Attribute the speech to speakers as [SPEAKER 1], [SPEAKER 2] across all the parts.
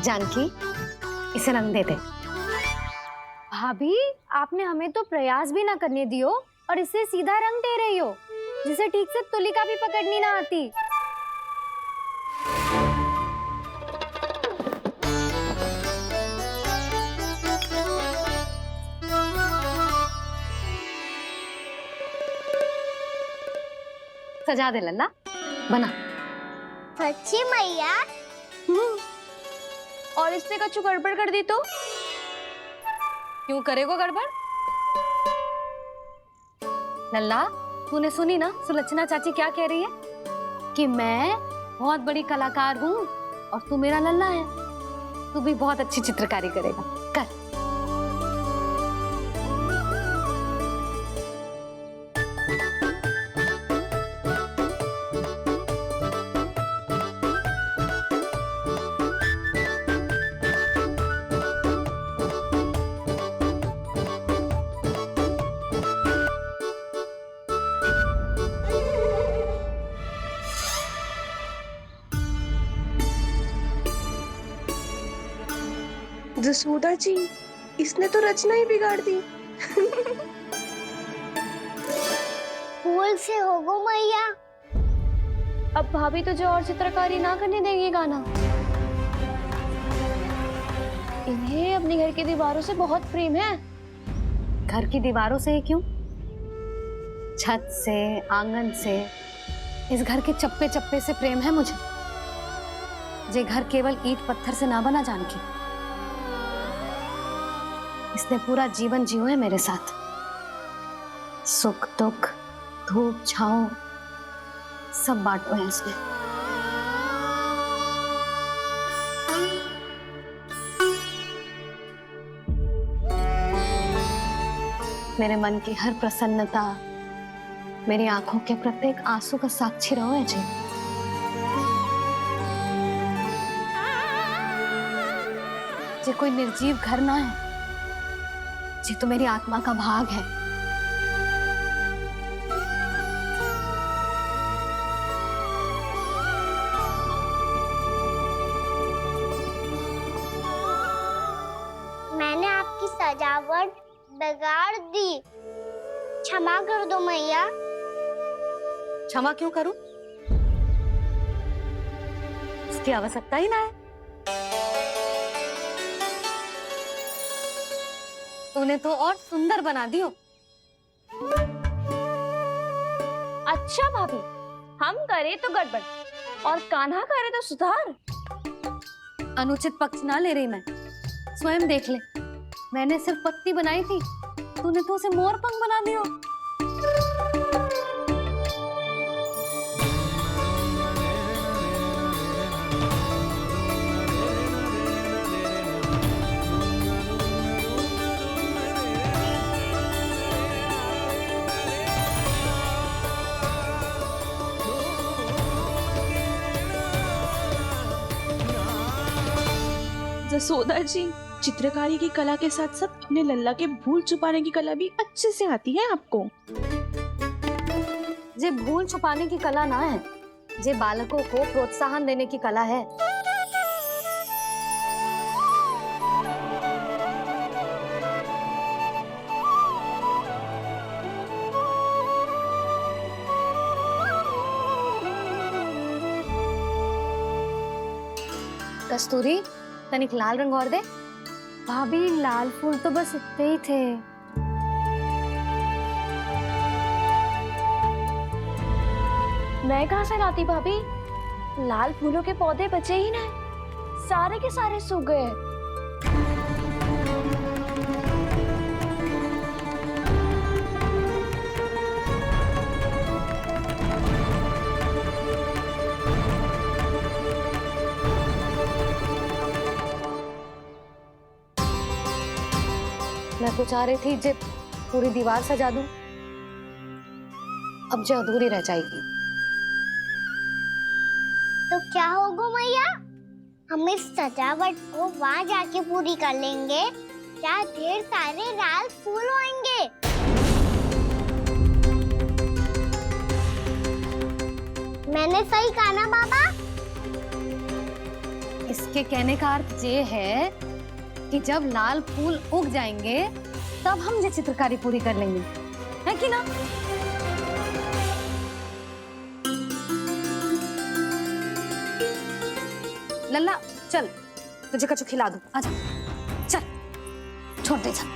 [SPEAKER 1] जानकी, इसे रंग दे दे।
[SPEAKER 2] भाभी, आपने हमें तो प्रयास भी ना करने दियो और इसे सीधा रंग दे रही हो, जिसे ठीक से तुलिका भी पकड़नी ना आती।
[SPEAKER 1] सजा दे लल्ला, बना।
[SPEAKER 3] सच्ची मैया?
[SPEAKER 2] और इसने कछु गड़बड़ कर दी तो?
[SPEAKER 1] क्यों करेगो गड़बड़? लल्ला, तूने सुनी ना सुलक्षणा चाची क्या कह रही है? कि मैं बहुत बड़ी कलाकार हूँ और तू मेरा लल्ला है। तू भी बहुत अच्छी चित्रकारी करेगा, कर।
[SPEAKER 4] जसोदा जी, इसने तो रचना ही बिगाड़ दी।
[SPEAKER 3] फूल से होगो मैया।
[SPEAKER 2] अब भाभी तुझे और चित्रकारी ना करने देंगी गाना। इन्हें अपने घर की दीवारों से बहुत प्रेम है।
[SPEAKER 1] घर की दीवारों से ही क्यों? छत से, आंगन से, इस घर के चप्पे चप्पे से प्रेम है मुझे। ये घर केवल ईंट पत्थर से ना बना जानकी। इसने पूरा जीवन जियो है मेरे साथ। सुख दुख, धूप छांव सब बांटो है इसने। मेरे मन की हर प्रसन्नता, मेरी आंखों के प्रत्येक आंसू का साक्षी रहो है जी। ये कोई निर्जीव घर ना है, ये तो मेरी आत्मा का भाग है।
[SPEAKER 3] मैंने आपकी सजावट बिगाड़ दी, क्षमा कर दो मैया।
[SPEAKER 1] क्षमा क्यों करूं? उसकी आवश्यकता ही ना है। तूने तो और सुंदर बना दियो।
[SPEAKER 2] अच्छा भाभी, हम करे तो गड़बड़ और कान्हा करे तो सुधार।
[SPEAKER 1] अनुचित पक्ष ना ले रही मैं, स्वयं देख ले। मैंने सिर्फ पत्ती बनाई थी, तूने तो उसे मोर पंख बना दियो।
[SPEAKER 4] जसोदा जी, चित्रकारी की कला के साथ साथ अपने लल्ला के भूल छुपाने की कला भी अच्छे से आती है आपको।
[SPEAKER 1] ये भूल छुपाने की कला ना है, ये बालकों को प्रोत्साहन देने की कला है। कस्तूरी, तनिक लाल रंग और दे।
[SPEAKER 2] भाभी, लाल फूल तो बस इतने ही थे। मैं कहाँ से लाती भाभी? लाल फूलों के पौधे बचे ही नहीं, सारे के सारे सूख गए।
[SPEAKER 1] मैं तो चाह रही थी जे पूरी दीवार सजा दूं, अब जो अधूरी रह जाएगी।
[SPEAKER 3] तो क्या होगा मैया? हम इस सजावट को वहाँ जाके पूरी कर लेंगे, जहाँ ढेर सारे लाल फूल होंगे। मैंने सही कहा ना बाबा?
[SPEAKER 1] इस आपके कहने का अर्थ ये है कि जब लाल फूल उग जाएंगे तब हम ये चित्रकारी पूरी कर लेंगे, है कि ना? लल्ला चल, तुझे कछु खिला दूं, आजा, चल, छोड़ दे, चल,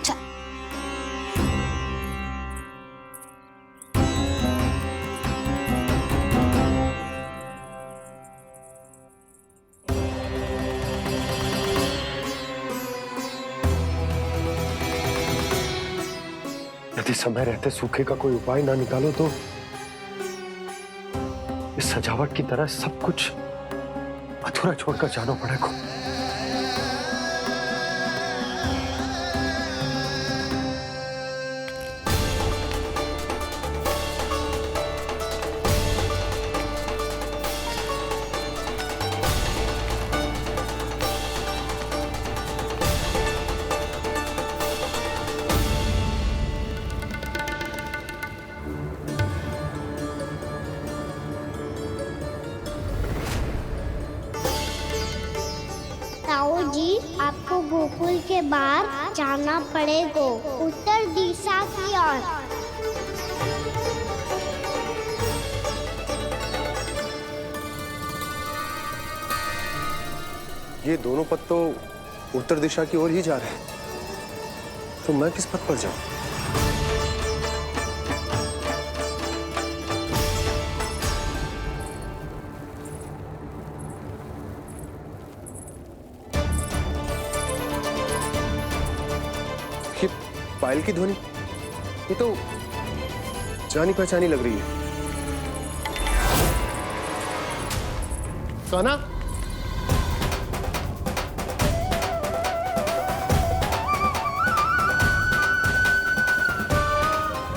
[SPEAKER 1] चल।
[SPEAKER 5] यदि समय रहते सूखे का कोई उपाय ना निकालो तो इस सजावट की तरह सब कुछ अधूरा छोड़कर जाना पड़ेगा।
[SPEAKER 3] ताऊ जी, आपको गोकुल के बाहर जाना पड़ेगा, उत्तर दिशा की ओर।
[SPEAKER 5] ये दोनों पथ तो उत्तर दिशा की ओर ही जा रहे हैं, तो मैं किस पथ पर जाऊं? ये पायल की ध्वनि, ये तो जानी पहचानी लग रही है। कान्हा,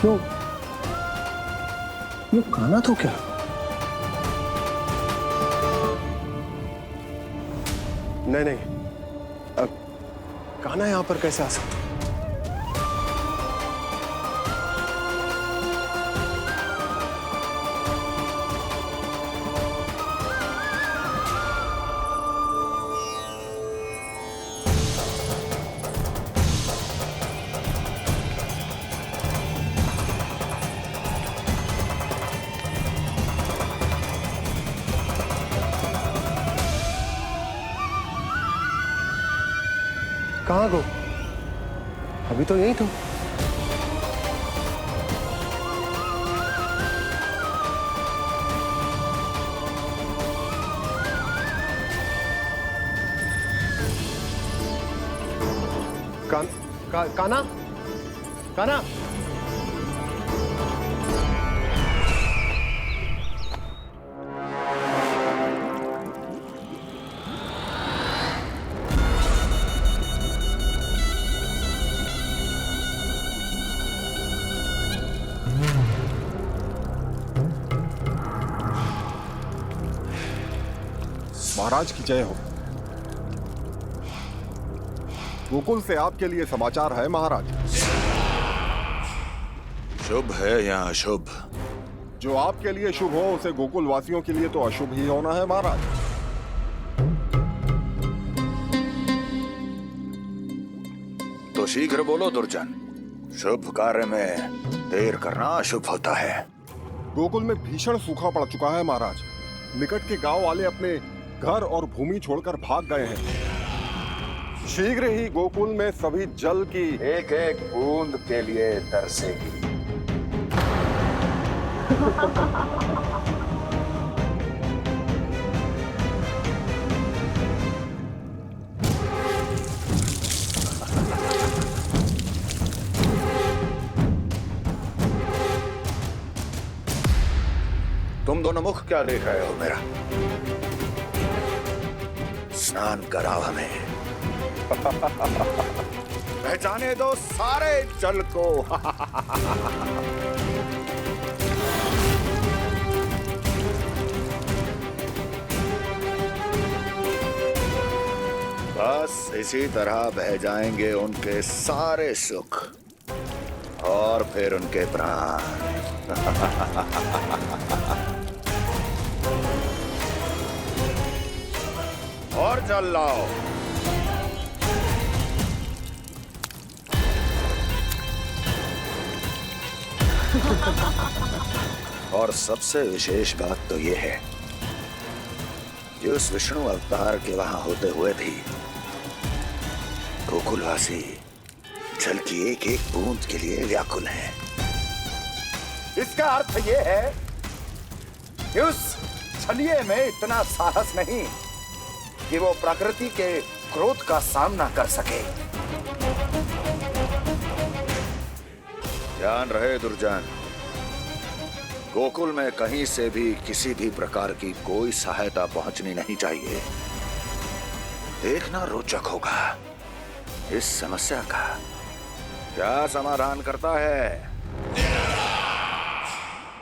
[SPEAKER 5] क्यों? ये कान्हा तो क्या? नहीं नहीं, अब कान्हा यहां पर कैसे आ सकता? कहाँ गो? अभी तो यही तो। कान्हा, कान्हा,
[SPEAKER 6] महाराज की जय हो। गोकुल से आपके लिए समाचार है महाराज।
[SPEAKER 7] शुभ है या अशुभ?
[SPEAKER 6] जो आपके लिए शुभ हो उसे गोकुल वासियों के लिए तो अशुभ ही होना है महाराज।
[SPEAKER 7] तो शीघ्र बोलो दुर्जन, शुभ कार्य में देर करना अशुभ होता है।
[SPEAKER 6] गोकुल में भीषण सूखा पड़ चुका है महाराज। निकट के गांव वाले अपने घर और भूमि छोड़कर भाग गए हैं। शीघ्र ही गोकुल में सभी जल की
[SPEAKER 7] एक एक बूंद के लिए तरसेगी। तुम दोनों मुख क्या देख रहे हो मेरा? स्नान कराओ हमें। पहचाने दो सारे जल को। बस इसी तरह बह जाएंगे उनके सारे सुख और फिर उनके प्राण। और जल लाओ। और सबसे विशेष बात तो ये है कि उस विष्णु अवतार के वहां होते हुए भी गोकुलवासी जल की एक एक बूंद के लिए व्याकुल हैं। इसका अर्थ ये है कि उस छलिए में इतना साहस नहीं कि वो प्रकृति के क्रोध का सामना कर सके। ध्यान रहे दुर्जन, गोकुल में कहीं से भी किसी भी प्रकार की कोई सहायता पहुंचनी नहीं चाहिए। देखना रोचक होगा इस समस्या का क्या समाधान करता है।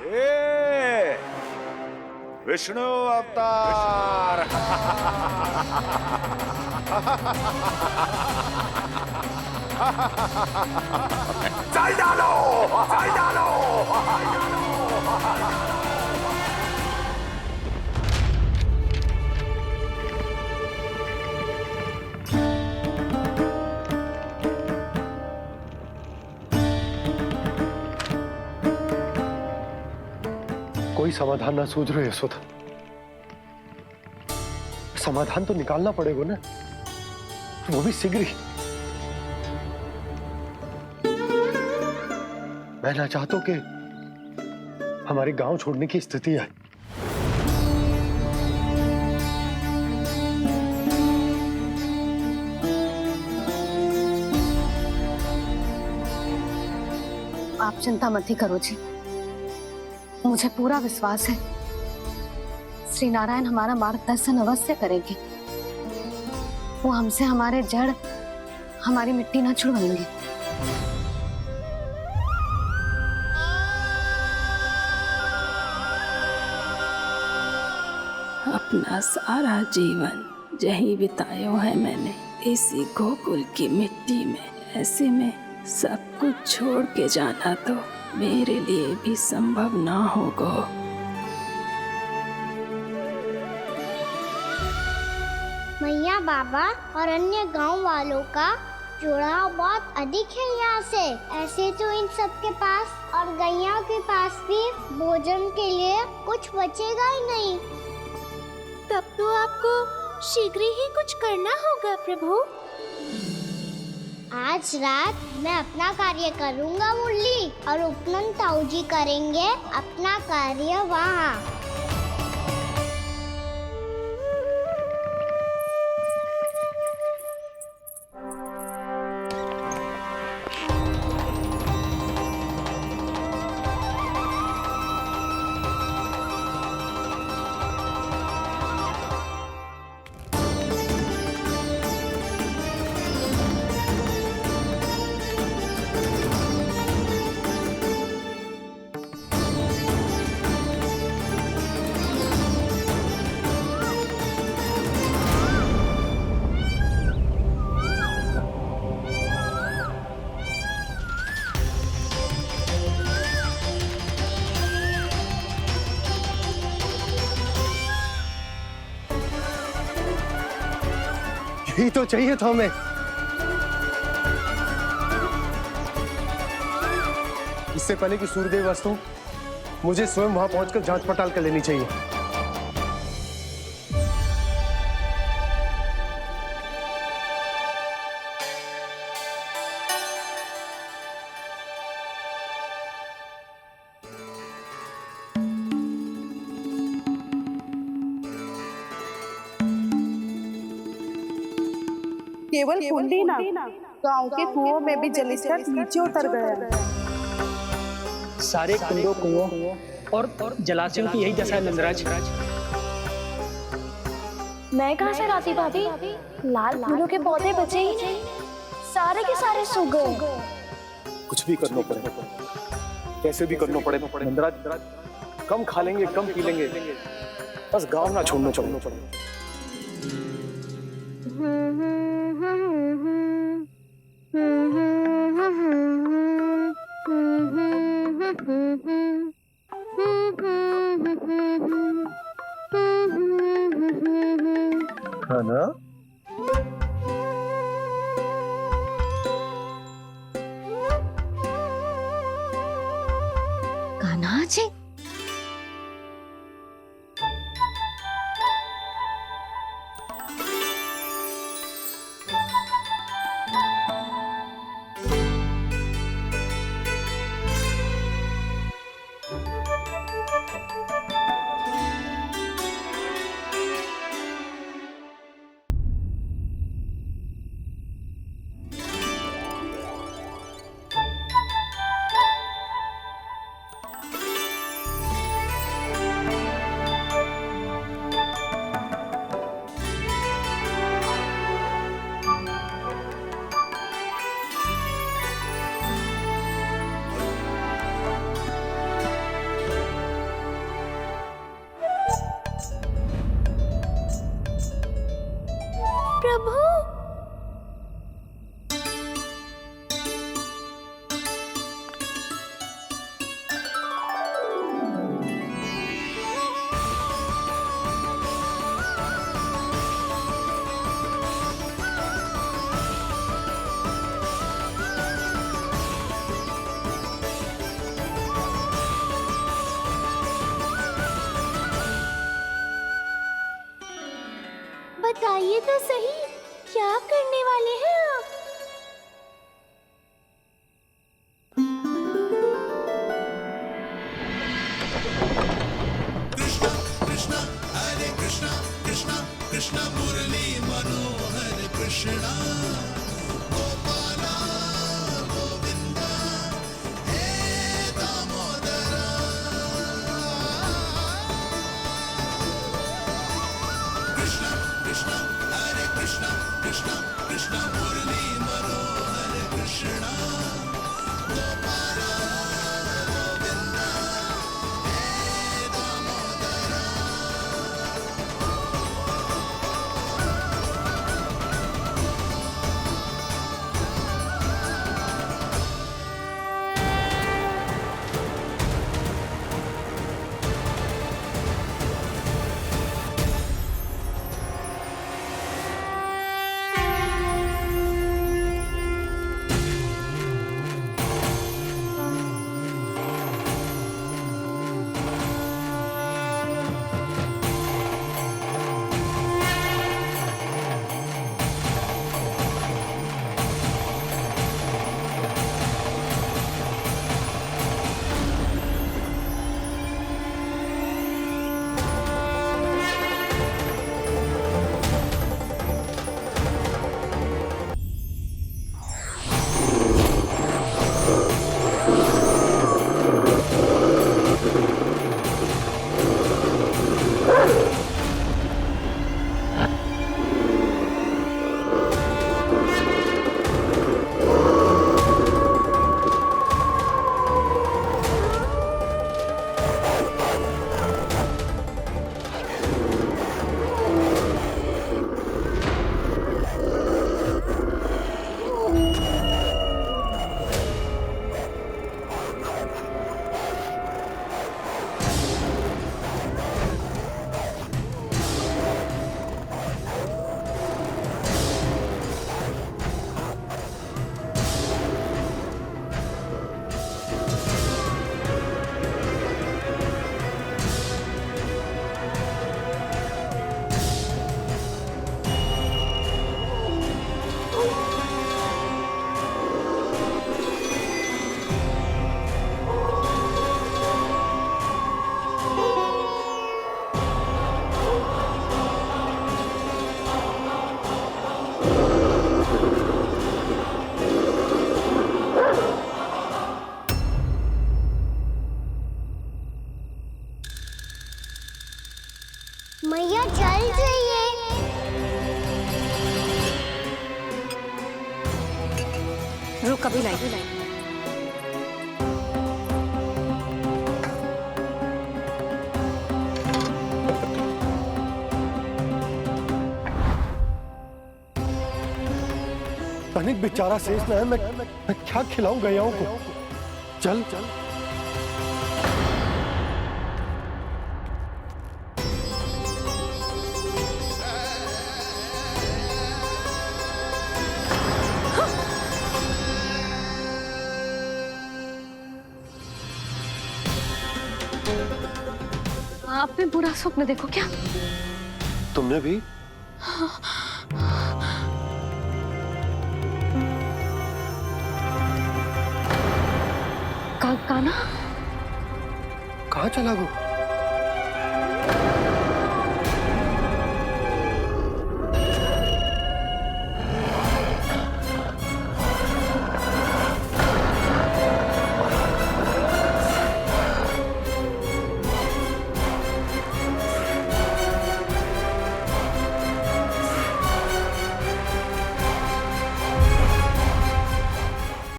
[SPEAKER 7] ए, विष्णु अवतार। चल डालो, चल डालो।
[SPEAKER 5] कोई समाधान ना सूझ रहे यशोदा। समाधान तो निकालना पड़ेगा ना, वो भी शीघ्र ही। मैं ना चाहता कि हमारे गांव छोड़ने की स्थिति है।
[SPEAKER 1] आप चिंता मत ही करो जी, मुझे पूरा विश्वास है श्री नारायण हमारा मार्गदर्शन अवश्य करेंगे। वो हमसे हमारे जड़, हमारी मिट्टी न छुड़वाएंगे।
[SPEAKER 8] अपना सारा जीवन यही बितायो है मैंने, इसी गोकुल की मिट्टी में। ऐसे में सब कुछ छोड़ के जाना तो मेरे लिए भी संभव ना होगा।
[SPEAKER 3] मैया बाबा और अन्य गांव वालों का जुड़ाव बहुत अधिक है यहाँ से। ऐसे तो इन सब के पास और गैया के पास भी भोजन के लिए कुछ बचेगा ही नहीं।
[SPEAKER 9] तब तो आपको शीघ्र ही कुछ करना होगा प्रभु।
[SPEAKER 3] आज रात मैं अपना कार्य करूँगा मुरली, और उपनंद ताऊ जी करेंगे अपना कार्य वहाँ।
[SPEAKER 5] यही तो चाहिए था हमें। इससे पहले कि सूर्यदेव अस्त हो, मुझे स्वयं वहां पहुंचकर जांच पड़ताल कर लेनी चाहिए।
[SPEAKER 10] केवल कुंडी ना, गांव के कुओं में भी जलस्तर नीचे उतर गया।
[SPEAKER 11] सारे कुंडों, कुओं और जलाशयों की यही दशा है नंदराज।
[SPEAKER 2] मैं कहाँ से लाती भाभी? लाल फूलों के पौधे बचे ही नहीं, सारे के सारे सूख गए।
[SPEAKER 5] कुछ भी करना पड़ेगा, कैसे भी करना पड़ेगा नंदराज। कम खा लेंगे, कम पी लेंगे, बस गांव ना छोड़ना चाहिए। ना?
[SPEAKER 1] कान्हा जी,
[SPEAKER 9] प्रभु, बताइए तो सही, क्या करने वाले हैं आप? मैया चल जाइए।
[SPEAKER 1] रुक, अभी लाई।
[SPEAKER 6] तनिक बेचारा शेष ना है, मैं क्या खिलाऊं गयाओं को? चल चल।
[SPEAKER 1] आपने बुरा स्वप्न देखो क्या?
[SPEAKER 5] तुमने भी? काना? कहाँ चला वो?